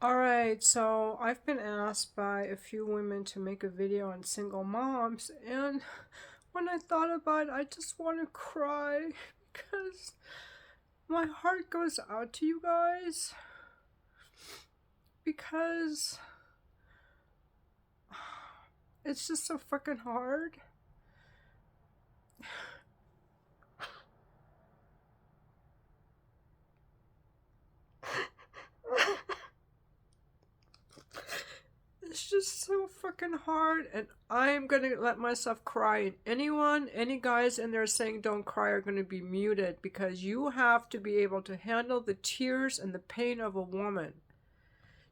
Alright, so I've been asked by a few women to make a video on single moms, and when I thought about it, I just want to cry because my heart goes out to you guys because it's just so fucking hard. It's just so fucking hard, and I'm gonna let myself cry. And any guys in there saying don't cry are gonna be muted because you have to be able to handle the tears and the pain of a woman.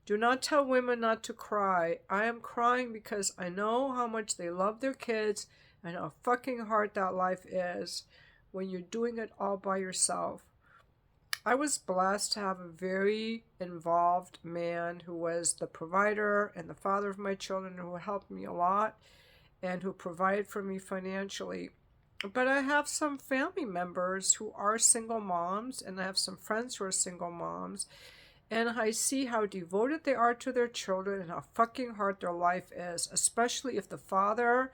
Do not tell women not to cry. I am crying because I know how much they love their kids and how fucking hard that life is when you're doing it all by yourself. I was blessed to have a very involved man who was the provider and the father of my children, who helped me a lot and who provided for me financially. But I have some family members who are single moms, and I have some friends who are single moms, and I see how devoted they are to their children and how fucking hard their life is, especially if the father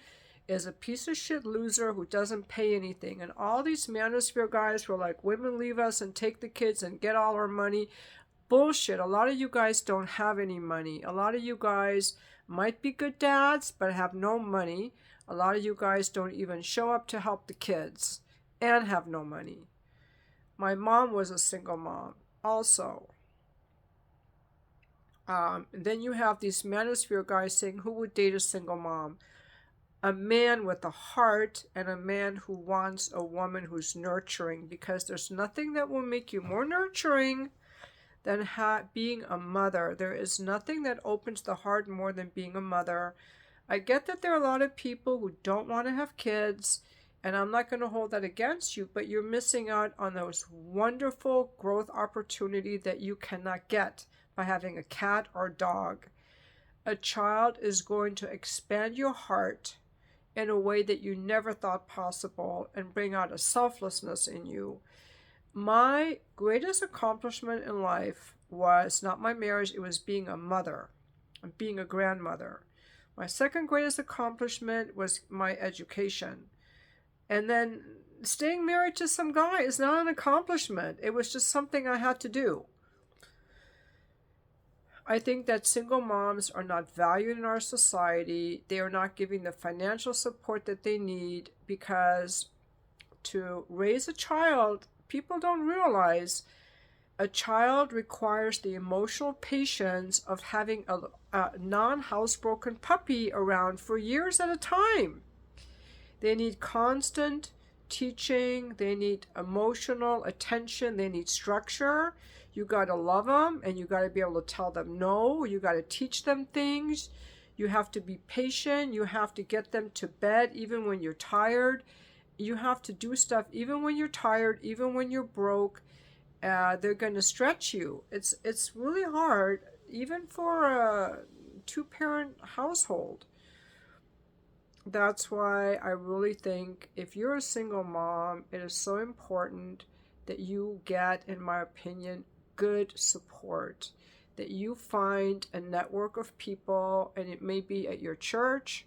is a piece of shit loser who doesn't pay anything. And all these manosphere guys who are like, women leave us and take the kids and get all our money. Bullshit. A lot of you guys don't have any money. A lot of you guys might be good dads, but have no money. A lot of you guys don't even show up to help the kids and have no money. My mom was a single mom also. Then you have these manosphere guys saying, who would date a single mom? A man with a heart and a man who wants a woman who's nurturing, because there's nothing that will make you more nurturing than being a mother. There is nothing that opens the heart more than being a mother. I get that there are a lot of people who don't want to have kids, and I'm not going to hold that against you, but you're missing out on those wonderful growth opportunity that you cannot get by having a cat or dog. A child is going to expand your heart in a way that you never thought possible and bring out a selflessness in you. My greatest accomplishment in life was not my marriage, it was being a mother and being a grandmother. My second greatest accomplishment was my education. And then staying married to some guy is not an accomplishment. It was just something I had to do. I think that single moms are not valued in our society. They are not giving the financial support that they need, because to raise a child, people don't realize a child requires the emotional patience of having a non-housebroken puppy around for years at a time. They need constant teaching, they need emotional attention, they need structure. You got to love them, and you got to be able to tell them no. You got to teach them things. You have to be patient. You have to get them to bed even when you're tired. You have to do stuff even when you're tired, even when you're broke. They're going to stretch you. It's really hard, even for a two-parent household. That's why I really think if you're a single mom, it is so important that you get, in my opinion, good support. That you find a network of people, and it may be at your church,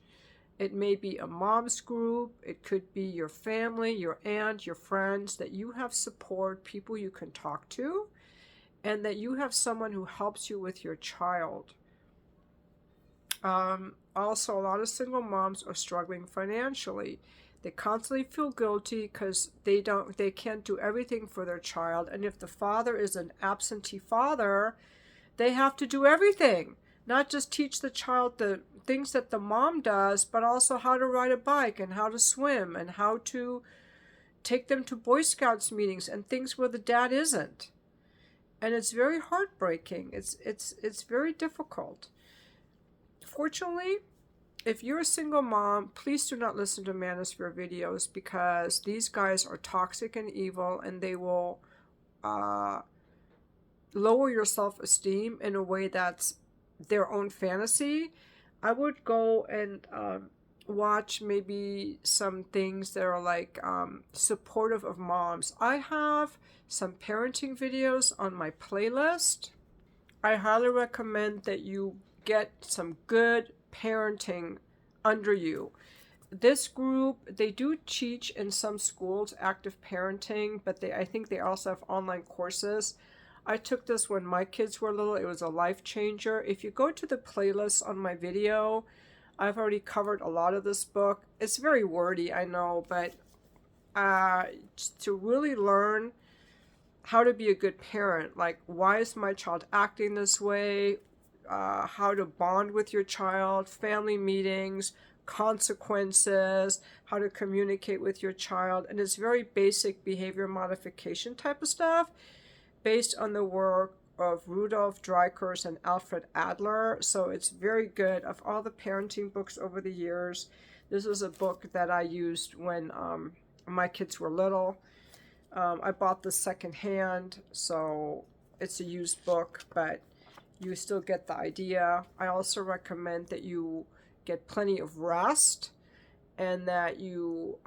it may be a mom's group, it could be your family, your aunt, your friends, that you have support, people you can talk to, and that you have someone who helps you with your child. Also, a lot of single moms are struggling financially. They constantly feel guilty because they can't do everything for their child. And if the father is an absentee father, they have to do everything. Not just teach the child the things that the mom does, but also how to ride a bike and how to swim and how to take them to Boy Scouts meetings and things where the dad isn't. And it's very heartbreaking. It's very difficult. Fortunately, if you're a single mom, please do not listen to Manosphere videos, because these guys are toxic and evil, and they will lower your self-esteem in a way that's their own fantasy. I would go and watch maybe some things that are like supportive of moms. I have some parenting videos on my playlist. I highly recommend that you get some good parenting under you. This group, they do teach in some schools active parenting, but I think they also have online courses. I took this when my kids were little. It was a life changer. If you go to the playlist on my video, I've already covered a lot of this book. It's very wordy, I know, but to really learn how to be a good parent, like why is my child acting this way, how to bond with your child, family meetings, consequences, how to communicate with your child, and it's very basic behavior modification type of stuff based on the work of Rudolf Dreikurs and Alfred Adler. So it's very good. Of all the parenting books over the years, this is a book that I used when my kids were little. I bought this secondhand, so it's a used book, but you still get the idea. I also recommend that you get plenty of rest and that you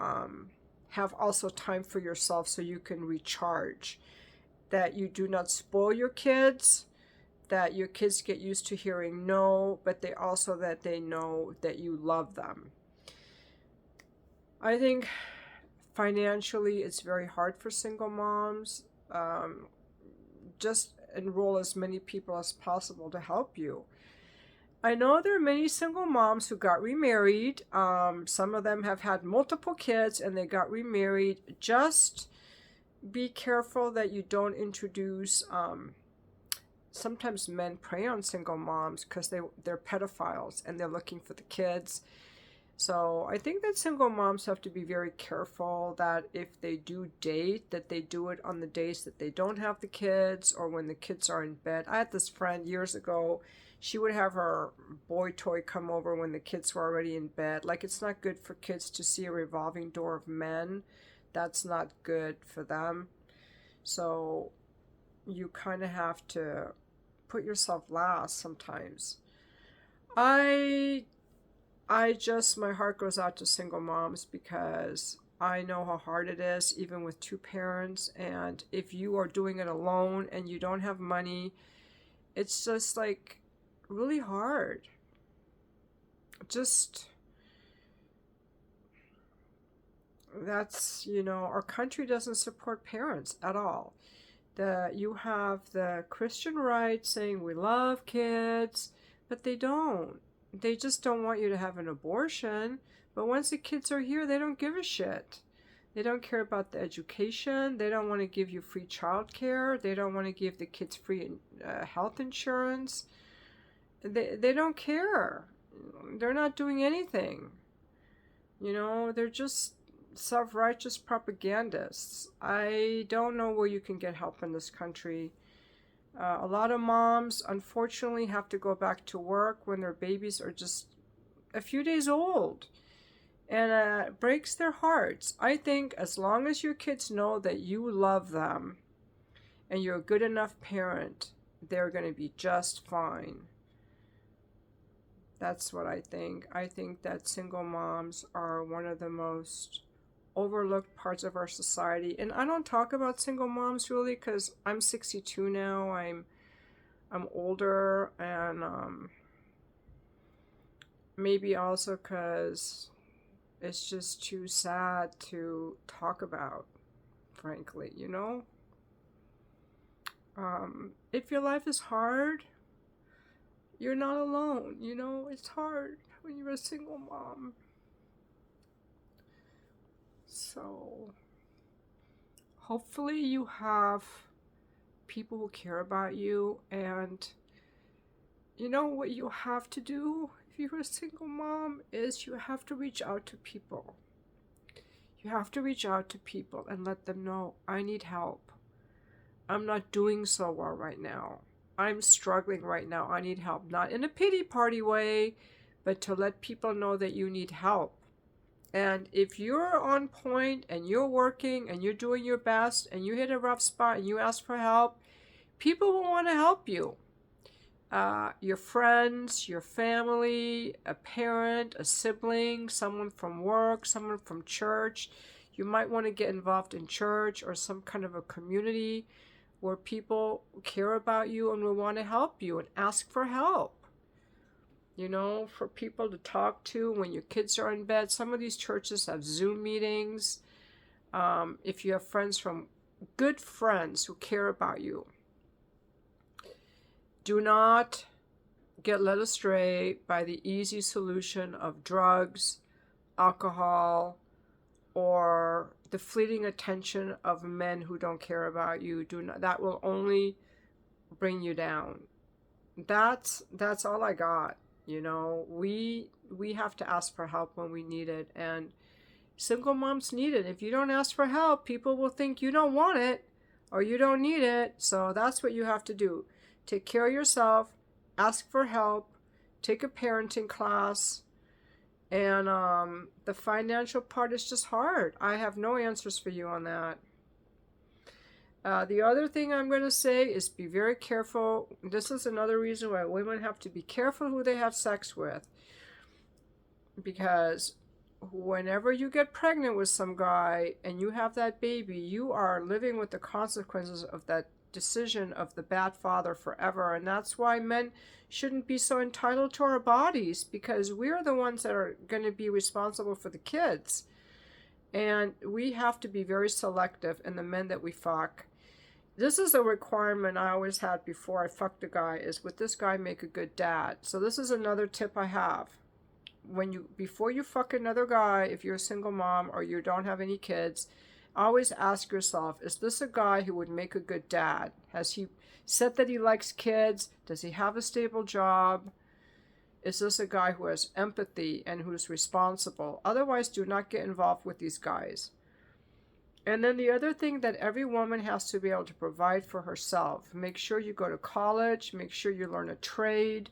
have also time for yourself so you can recharge. That you do not spoil your kids, that your kids get used to hearing no, but that they know that you love them. I think financially it's very hard for single moms. Just enroll as many people as possible to help you. I know there are many single moms who got remarried. Some of them have had multiple kids and they got remarried. Just be careful that you don't introduce, sometimes men prey on single moms because they're pedophiles and they're looking for the kids. So I think that single moms have to be very careful that if they do date, that they do it on the days that they don't have the kids or when the kids are in bed. I had this friend years ago. She would have her boy toy come over when the kids were already in bed. Like, it's not good for kids to see a revolving door of men. That's not good for them. So you kind of have to put yourself last sometimes. My heart goes out to single moms because I know how hard it is, even with two parents. And if you are doing it alone and you don't have money, it's just like really hard. Our country doesn't support parents at all. You have the Christian right saying we love kids, but they don't. They just don't want you to have an abortion. But once the kids are here, they don't give a shit. They don't care about the education. They don't want to give you free childcare. They don't want to give the kids free health insurance. They don't care. They're not doing anything. They're just self-righteous propagandists. I don't know where you can get help in this country. A lot of moms, unfortunately, have to go back to work when their babies are just a few days old. And it breaks their hearts. I think as long as your kids know that you love them and you're a good enough parent, they're going to be just fine. That's what I think. I think that single moms are one of the most overlooked parts of our society. And I don't talk about single moms really because I'm 62 now. I'm older, and maybe also because it's just too sad to talk about, frankly, if your life is hard, you're not alone. It's hard when you're a single mom. So hopefully you have people who care about you, and what you have to do if you're a single mom is you have to reach out to people. You have to reach out to people and let them know, I need help. I'm not doing so well right now. I'm struggling right now. I need help. Not in a pity party way, but to let people know that you need help. And if you're on point and you're working and you're doing your best and you hit a rough spot and you ask for help, people will want to help you. Your friends, your family, a parent, a sibling, someone from work, someone from church. You might want to get involved in church or some kind of a community where people care about you and will want to help you and ask for help. You know, for people to talk to when your kids are in bed. Some of these churches have Zoom meetings. If you have friends from good friends who care about you, do not get led astray by the easy solution of drugs, alcohol, or the fleeting attention of men who don't care about you. That will only bring you down. That's all I got. You know, we have to ask for help when we need it, and single moms need it. If you don't ask for help, people will think you don't want it or you don't need it. So that's what you have to do. Take care of yourself, ask for help, take a parenting class, and the financial part is just hard. I have no answers for you on that. The other thing I'm going to say is be very careful. This is another reason why women have to be careful who they have sex with. Because whenever you get pregnant with some guy and you have that baby, you are living with the consequences of that decision of the bad father forever. And that's why men shouldn't be so entitled to our bodies, because we're the ones that are going to be responsible for the kids. And we have to be very selective in the men that we fuck. This is a requirement I always had before I fucked a guy, is would this guy make a good dad? So this is another tip I have. Before you fuck another guy, if you're a single mom or you don't have any kids, always ask yourself, is this a guy who would make a good dad? Has he said that he likes kids? Does he have a stable job? Is this a guy who has empathy and who's responsible? Otherwise, do not get involved with these guys. And then the other thing that every woman has to be able to provide for herself. Make sure you go to college. Make sure you learn a trade.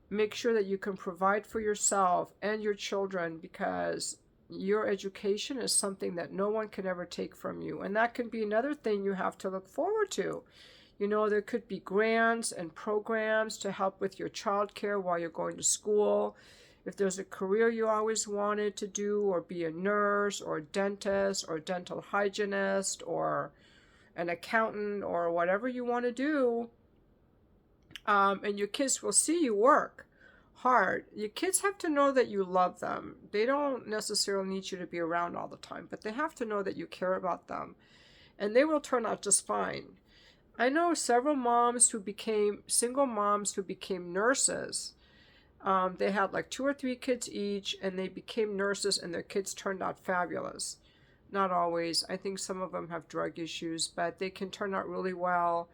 Make sure that you can provide for yourself and your children, because your education is something that no one can ever take from you. And that can be another thing you have to look forward to. You know, there could be grants and programs to help with your child care while you're going to school. If there's a career you always wanted to do, or be a nurse or a dentist or a dental hygienist or an accountant or whatever you want to do, and your kids will see you work hard. Your kids have to know that you love them. They don't necessarily need you to be around all the time, but they have to know that you care about them, and they will turn out just fine. I know several single moms who became nurses. They had like 2 or 3 kids each, and they became nurses, and their kids turned out fabulous. Not always. I think some of them have drug issues, but they can turn out really well.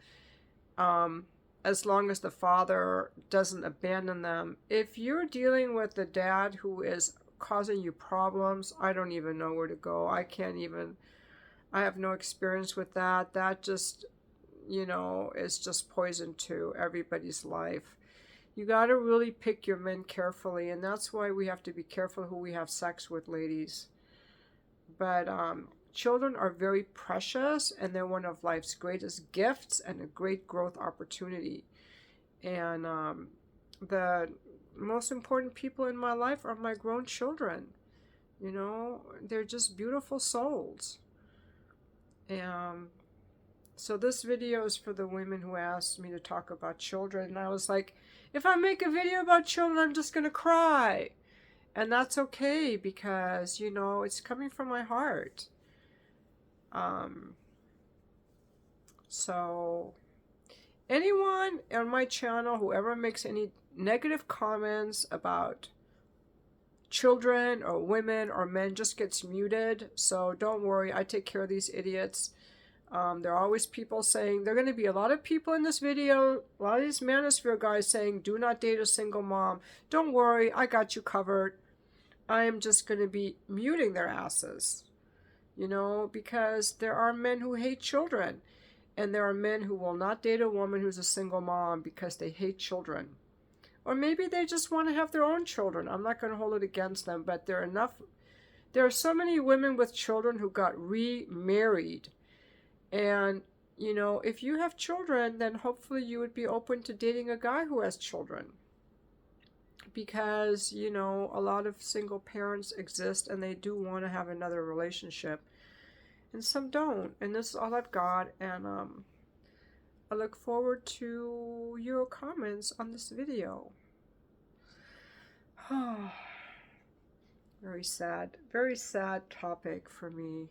As long as the father doesn't abandon them. If you're dealing with a dad who is causing you problems, I don't even know where to go. I have no experience with that. That just, is just poison to everybody's life. You got to really pick your men carefully, and that's why we have to be careful who we have sex with, ladies. But children are very precious, and they're one of life's greatest gifts and a great growth opportunity. And the most important people in my life are my grown children. They're just beautiful souls. And so this video is for the women who asked me to talk about children. And I was like, if I make a video about children, I'm just going to cry. And that's okay, because, it's coming from my heart. So anyone on my channel, whoever makes any negative comments about children or women or men, just gets muted. So don't worry, I take care of these idiots. There are always people saying, there are going to be a lot of people in this video, a lot of these manosphere guys saying, do not date a single mom. Don't worry, I got you covered. I am just going to be muting their asses. Because there are men who hate children. And there are men who will not date a woman who's a single mom because they hate children. Or maybe they just want to have their own children. I'm not going to hold it against them, but there are so many women with children who got remarried. And, if you have children, then hopefully you would be open to dating a guy who has children. Because, a lot of single parents exist and they do want to have another relationship. And some don't. And this is all I've got. And I look forward to your comments on this video. Very sad topic for me.